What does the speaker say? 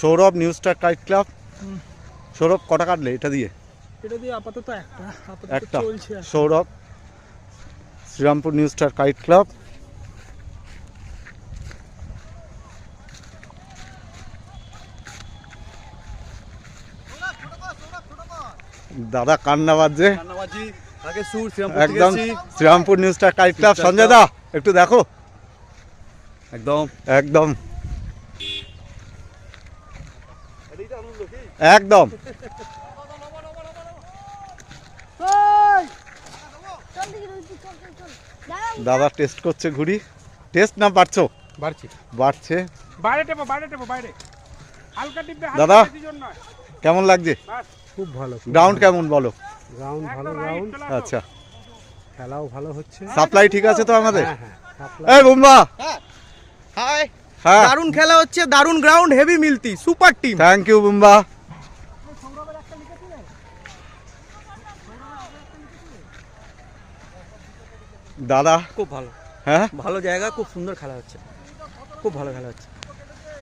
Sourav new star kite club. Sourav কটা কাটলে এটা দিয়ে? আপাতত একটা। Sourav Shrirampur new star kite club. দাদা কান্না বাজছে একদম। Shrirampur new star kite club. Sanjay da একটু দেখো। একদম একদম একদম। দাদা টেস্ট করছে ঘুড়ি। টেস্ট না বাড়ছো? বাড়ছে। দাদা কেমন লাগছে? খুব ভালো। গ্রাউন্ড কেমন বলো? গ্রাউন্ড ভালো গ্রাউন্ড। আচ্ছা, খেলাও ভালো হচ্ছে। সাপ্লাই ঠিক আছে তো আমাদের? সাপ্লাই। এই বুম্বা হাই, হ্যাঁ দারুণ খেলা হচ্ছে, দারুণ গ্রাউন্ড, হেভি মিলতি, super team. Thank you Bumba. দাদা খুব ভালো, হ্যাঁ ভালো জায়গা, খুব সুন্দর খেলা হচ্ছে, খুব ভালো খেলা হচ্ছে।